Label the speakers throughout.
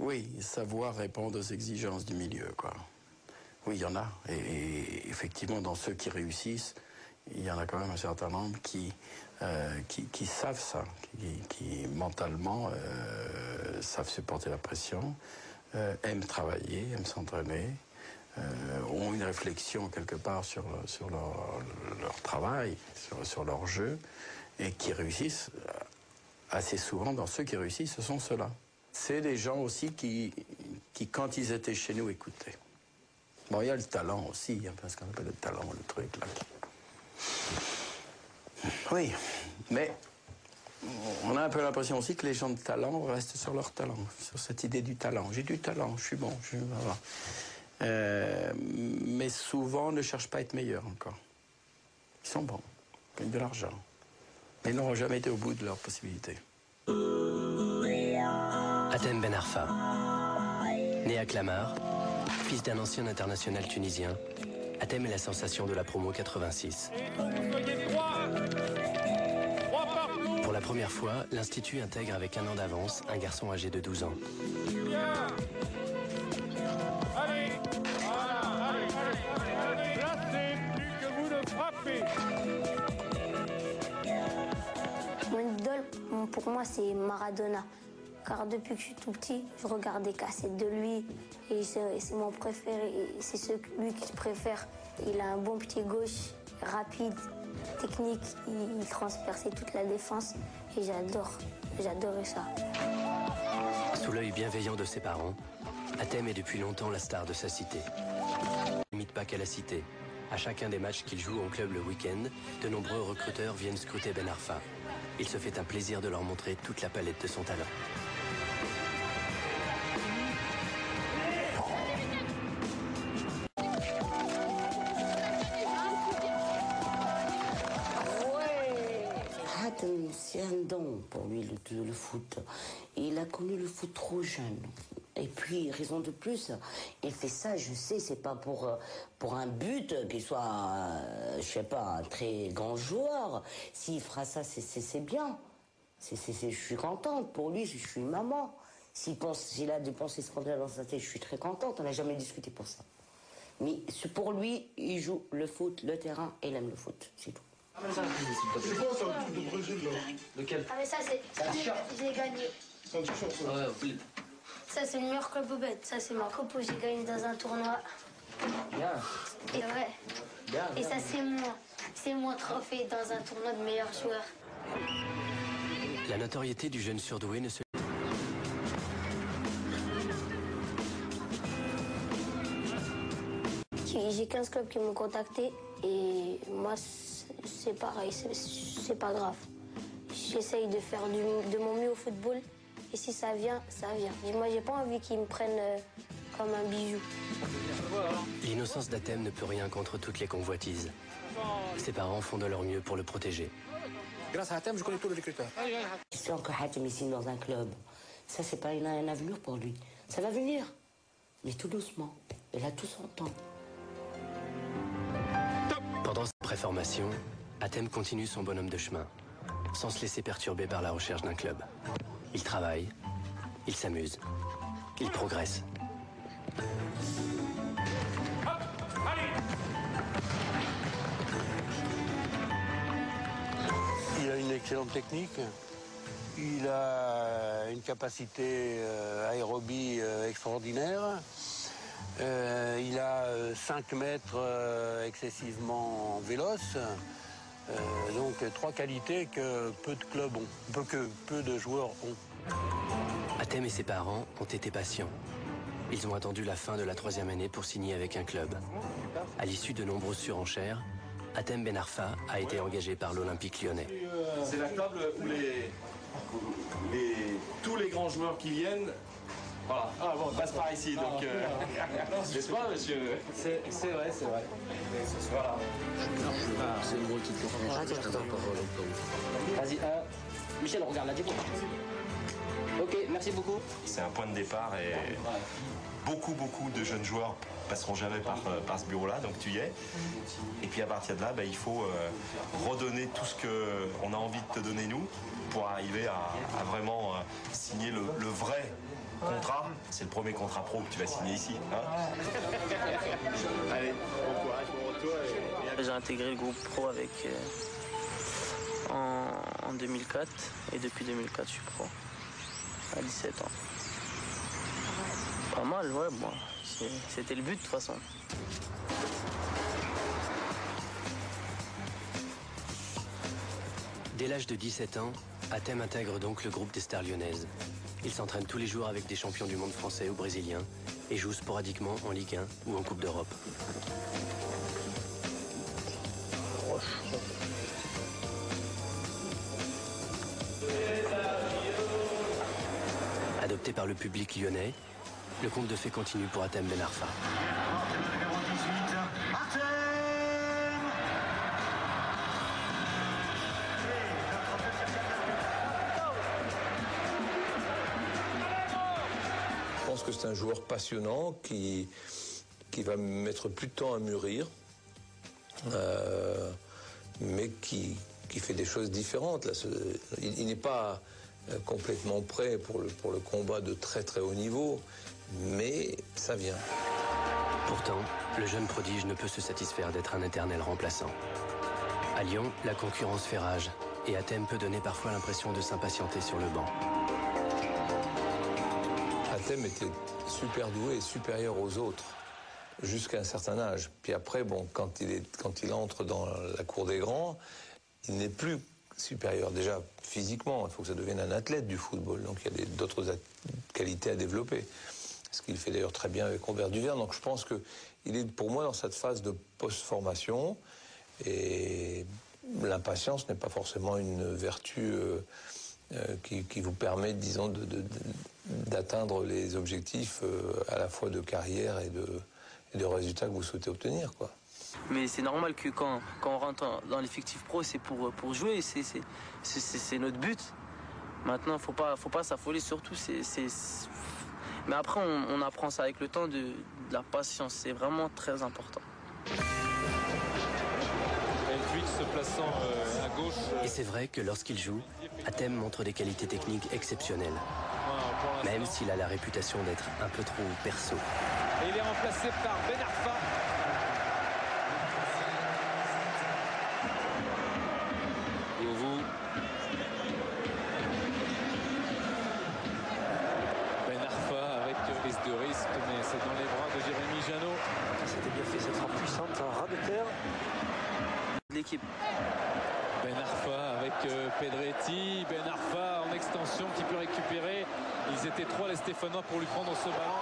Speaker 1: Oui, savoir répondre aux exigences du milieu, quoi. Oui, il y en a. Et effectivement, dans ceux qui réussissent, il y en a quand même un certain nombre qui savent ça, qui mentalement savent supporter la pression, aiment travailler, aiment s'entraîner, ont une réflexion quelque part sur leur travail, sur leur jeu, et qui réussissent assez souvent. Dans ceux qui réussissent, ce sont ceux-là. C'est des gens aussi qui, quand ils étaient chez nous, écoutaient. Bon, il y a le talent aussi, hein, parce qu'on appelle le talent, le truc là. Oui, mais on a un peu l'impression aussi que les gens de talent restent sur leur talent, sur cette idée du talent. J'ai du talent, je suis bon, mais souvent ne cherchent pas à être meilleurs encore. Ils sont bons, ils gagnent de l'argent, mais ils n'auront jamais été au bout de leurs possibilités.
Speaker 2: Hatem Ben Arfa, né à Clamart, fils d'un ancien international tunisien, Hatem est la sensation de la promo 86. Pour la première fois, l'Institut intègre avec un an d'avance un garçon âgé de 12 ans.
Speaker 3: Allez, placez plus que vous ne frappez.
Speaker 4: Mon idole, pour moi, c'est Maradona. Car depuis que je suis tout petit, je regarde des cassettes de lui et c'est mon préféré. C'est celui que je préfère. Il a un bon pied gauche, rapide, technique. Il transperçait toute la défense et j'adorais ça.
Speaker 2: Sous l'œil bienveillant de ses parents, Hatem est depuis longtemps la star de sa cité. Il ne limite pas qu'à la cité. À chacun des matchs qu'il joue en club le week-end, de nombreux recruteurs viennent scruter Ben Arfa. Il se fait un plaisir de leur montrer toute la palette de son talent.
Speaker 5: C'est un don pour lui, le foot. Il a connu le foot trop jeune. Et puis, raison de plus, il fait ça, je sais, c'est pas pour un but, qu'il soit, je sais pas, un très grand joueur. S'il fera ça, c'est bien. Je suis contente pour lui, je suis une maman. S'il a dépensé ce qu'on a dans sa tête, je suis très contente, on n'a jamais discuté pour ça. Mais pour lui, il joue le foot, le terrain, et il aime le foot, c'est tout.
Speaker 6: C'est quoi ça, un truc de Brésil là?
Speaker 4: Lequel? Ah mais ça c'est... J'ai gagné.
Speaker 6: C'est un t-shirt ça?
Speaker 4: Ouais, ça c'est le meilleur club au bête. Ça c'est ma coupe où j'ai gagné dans un tournoi.
Speaker 5: Bien.
Speaker 4: Et ouais.
Speaker 5: Bien.
Speaker 4: Et ça c'est moi. C'est mon trophée dans un tournoi de meilleur joueur.
Speaker 2: La notoriété du jeune surdoué ne se...
Speaker 4: J'ai 15 clubs qui m'ont contacté et moi c'est pareil, c'est pas grave. J'essaye de faire de mon mieux au football et si ça vient, ça vient. Mais moi j'ai pas envie qu'ils me prennent comme un bijou.
Speaker 2: L'innocence d'Hatem ne peut rien contre toutes les convoitises. Ses parents font de leur mieux pour le protéger.
Speaker 7: Grâce à Hatem, je connais tous les recruteurs.
Speaker 5: Si encore Hatem ici dans un club, ça c'est pas un avenir pour lui. Ça va venir, mais tout doucement. Il a tout son temps.
Speaker 2: Pendant sa préformation, Hatem continue son bonhomme de chemin, sans se laisser perturber par la recherche d'un club. Il travaille, il s'amuse, il progresse.
Speaker 8: Il a une excellente technique. Il a une capacité aérobie extraordinaire. Il a 5 mètres excessivement véloce. Donc 3 qualités que peu de clubs ont, que peu de joueurs ont.
Speaker 2: Hatem et ses parents ont été patients. Ils ont attendu la fin de la 3e année pour signer avec un club. À l'issue de nombreuses surenchères, Hatem Ben Arfa a été engagé par l'Olympique lyonnais.
Speaker 9: C'est la table où tous les grands joueurs qui viennent, voilà, passent par ici. Donc, n'est-ce pas, monsieur? C'est vrai, c'est vrai. Voilà.
Speaker 5: C'est le rôle qui te Vas-y, Michel, regarde la déco. Ok, merci beaucoup.
Speaker 9: C'est un point de départ et beaucoup de jeunes joueurs passeront jamais par ce bureau-là, donc tu y es. Et puis à partir de là, il faut redonner tout ce qu'on a envie de te donner nous pour arriver à vraiment signer le vrai contrat. C'est le premier contrat pro que tu vas signer ici. Hein. Allez, bon courage, bon retour.
Speaker 10: J'ai intégré le groupe pro avec, en 2004 et depuis 2004 je suis pro, à 17 ans. Pas mal, ouais, bon, c'était le but de toute façon.
Speaker 2: Dès l'âge de 17 ans, Hatem intègre donc le groupe des Stars lyonnaises. Il s'entraîne tous les jours avec des champions du monde français ou brésiliens et joue sporadiquement en Ligue 1 ou en Coupe d'Europe. Adopté par le public lyonnais, le conte de fées continue pour Hatem Ben Arfa.
Speaker 11: Je pense que c'est un joueur passionnant qui va mettre plus de temps à mûrir, mais qui fait des choses différentes. Là, il n'est pas complètement prêt pour le combat de très très haut niveau, mais ça vient.
Speaker 2: Pourtant, le jeune prodige ne peut se satisfaire d'être un éternel remplaçant. À Lyon, la concurrence fait rage et Hatem peut donner parfois l'impression de s'impatienter sur le banc.
Speaker 11: Hatem était super doué et supérieur aux autres jusqu'à un certain âge. Puis après, bon, quand il entre dans la cour des grands, il n'est plus supérieur déjà physiquement. Il faut que ça devienne un athlète du football. Donc il y a d'autres qualités à développer. Ce qu'il fait d'ailleurs très bien avec Robert Duverne. Donc je pense qu'il est pour moi dans cette phase de post-formation. Et l'impatience n'est pas forcément une vertu qui vous permet, disons, d'atteindre les objectifs à la fois de carrière et de résultats que vous souhaitez obtenir, quoi.
Speaker 10: Mais c'est normal que quand on rentre dans l'effectif pro, c'est pour jouer, c'est notre but. Maintenant, faut pas s'affoler surtout. Mais après, on apprend ça avec le temps, de la patience. C'est vraiment très important.
Speaker 3: Se plaçant à gauche.
Speaker 2: Et c'est vrai que lorsqu'il joue, Hatem montre des qualités techniques exceptionnelles. Même s'il a la réputation d'être un peu trop perso.
Speaker 3: Et il est remplacé par Ben Arfa. Et vous, Ben Arfa avec prise de risque, mais c'est dans les bras de Jérémy Janot.
Speaker 12: C'était bien fait, cette frappe puissante, un ras de terre.
Speaker 10: L'équipe.
Speaker 3: Ben Arfa avec Pedretti, Ben Arfa en extension qui peut récupérer. Ils étaient trois les Stéphanois pour lui prendre ce ballon.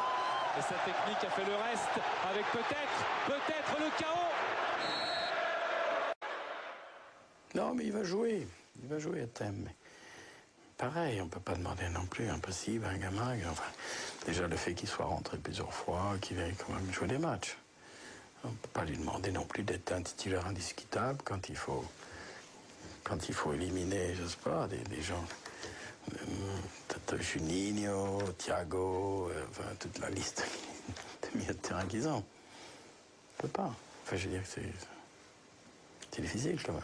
Speaker 3: Et sa technique a fait le reste avec peut-être le chaos.
Speaker 1: Non, mais il va jouer Hatem. Pareil, on ne peut pas demander non plus impossible à un gamin. Enfin, déjà le fait qu'il soit rentré plusieurs fois, qu'il ait quand même joué des matchs. On ne peut pas lui demander non plus d'être un titulaire indiscutable quand il faut éliminer, je sais pas, des gens. Juninho, Thiago, enfin toute la liste de milieux de terrain qu'ils ont. On ne peut pas. Enfin, je veux dire que c'est difficile quand même.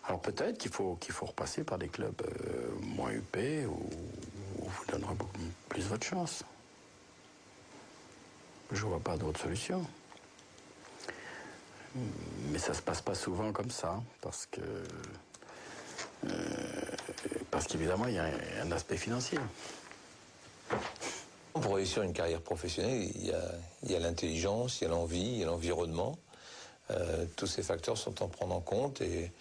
Speaker 1: Alors peut-être qu'il faut repasser par des clubs moins huppés où vous donnerez beaucoup plus votre chance. Je ne vois pas d'autre solution. Mais ça se passe pas souvent comme ça, parce qu'évidemment, il y a un aspect financier.
Speaker 11: Pour réussir une carrière professionnelle, il y a l'intelligence, il y a l'envie, il y a l'environnement. Tous ces facteurs sont à prendre en compte et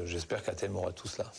Speaker 11: j'espère qu'Hatem aura tout cela.